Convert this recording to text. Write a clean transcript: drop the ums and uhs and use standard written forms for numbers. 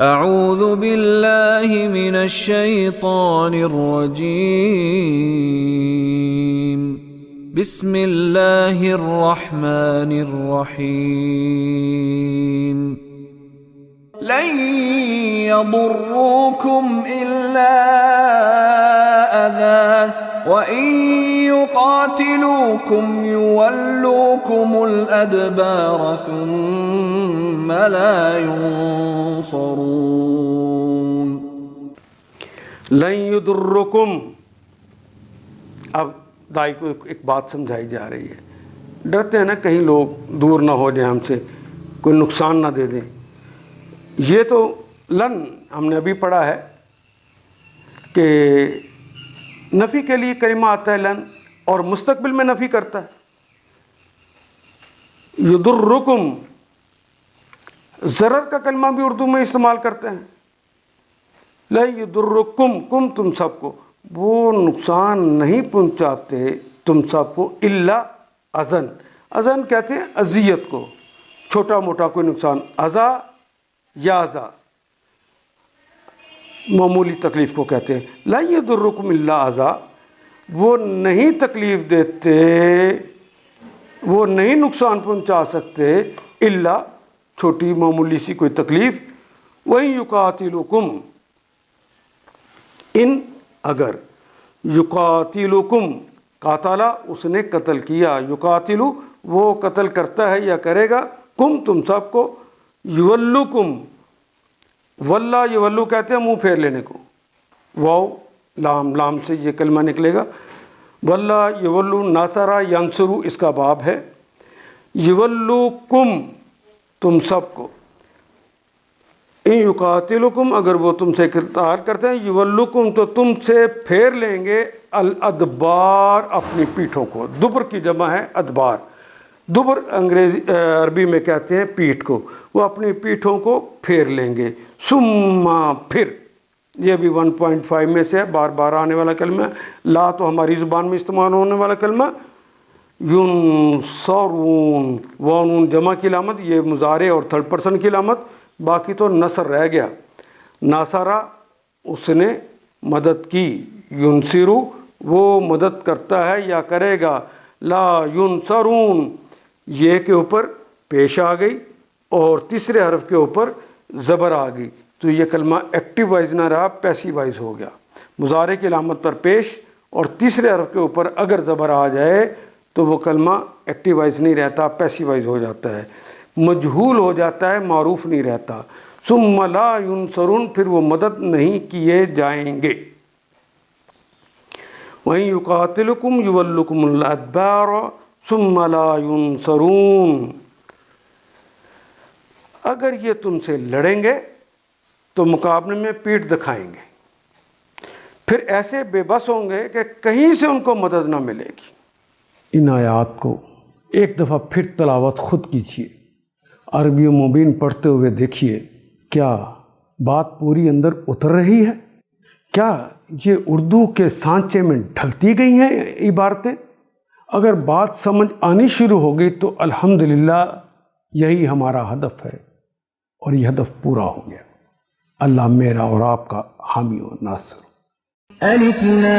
اعوذ باللہ من الشیطان الرجیم بسم اللہ الرحمن الرحیم لن يضروكم إلا أذى وإن يقاتلوكم يولوكم الأدبار ثم لا ينصرون. لن يضركم، اب دائی کو ایک بات سمجھائی جا رہی ہے. ڈرتے ہیں نا کہیں لوگ دور نہ ہو جائیں ہم سے، کوئی نقصان نہ دے دیں. یہ تو لن ہم نے ابھی پڑھا ہے کہ نفی کے لیے کلمہ آتا ہے لن، اور مستقبل میں نفی کرتا ہے. یضرکم، ضرر کا کلمہ بھی اردو میں استعمال کرتے ہیں. لن یضرکم، کم تم سب کو، وہ نقصان نہیں پہنچاتے تم سب کو، الا اذن. اذن کہتے ہیں اذیت کو، چھوٹا موٹا کوئی نقصان. اذا یا ازا، معمولی تکلیف کو کہتے ہیں. لا یضرکم الا ازا، وہ نہیں تکلیف دیتے، وہ نہیں نقصان پہنچا سکتے، الا چھوٹی معمولی سی کوئی تکلیف. وَإِن يُقَاتِلُكُمْ، ان اگر، یقاتلکم، قاتلا اس نے قتل کیا، یقاتلو وہ قتل کرتا ہے یا کرے گا، کم تم سب کو، یولکم، واللہ یولو کہتے ہیں منہ پھیر لینے کو، واو لام، لام سے یہ کلمہ نکلے گا. واللہ یولو، ناصرہ ینصرو اس کا باب ہے. یولوکم تم سب کو، ان یقاتلکم اگر وہ تم سے قتال کرتے ہیں، یولکم تو تم سے پھیر لیں گے، الادبار اپنی پیٹھوں کو. دبر کی جمع ہے ادبار. دبر عربی میں کہتے ہیں پیٹھ کو. وہ اپنی پیٹھوں کو پھیر لیں گے. ثم پھر، یہ بھی 1.5 میں سے ہے، بار بار آنے والا کلمہ. لا تو ہماری زبان میں استعمال ہونے والا کلمہ. ینصرون، وہ نون جمع کی علامت، یہ مضارع اور تھرڈ پرسن کی علامت. باقی تو نصر رہ گیا. ناصرہ اس نے مدد کی، ینصرو وہ مدد کرتا ہے یا کرے گا. لا ینصرون یہ کے اوپر پیش آ گئی اور تیسرے حرف کے اوپر زبر آ گئی، تو یہ کلمہ ایکٹیو وائز نہ رہا، پیسیو وائز ہو گیا. مضارع کی علامت پر پیش اور تیسرے حرف کے اوپر اگر زبر آ جائے تو وہ کلمہ ایکٹیو وائز نہیں رہتا، پیسیو وائز ہو جاتا ہے، مجہول ہو جاتا ہے، معروف نہیں رہتا. ثم لا ینصرون، پھر وہ مدد نہیں کیے جائیں گے. وَإِن يُقَاتِلُكُمْ يُوَلُّكُمُ الْأَدْبَارَ ثُمَّ لَا يُنصَرُونَ، اگر یہ تم سے لڑیں گے تو مقابلے میں پیٹھ دکھائیں گے، پھر ایسے بے بس ہوں گے کہ کہیں سے ان کو مدد نہ ملے گی. ان آیات کو ایک دفعہ پھر تلاوت خود کیجیے، عربی و مبین پڑھتے ہوئے دیکھیے کیا بات پوری اندر اتر رہی ہے، کیا یہ اردو کے سانچے میں ڈھلتی گئی ہیں عبارتیں. اگر بات سمجھ آنی شروع ہو گئی تو الحمدللہ یہی ہمارا ہدف ہے، اور یہ ہدف پورا ہو گیا. اللہ میرا اور آپ کا حامی و ناصر. الف لام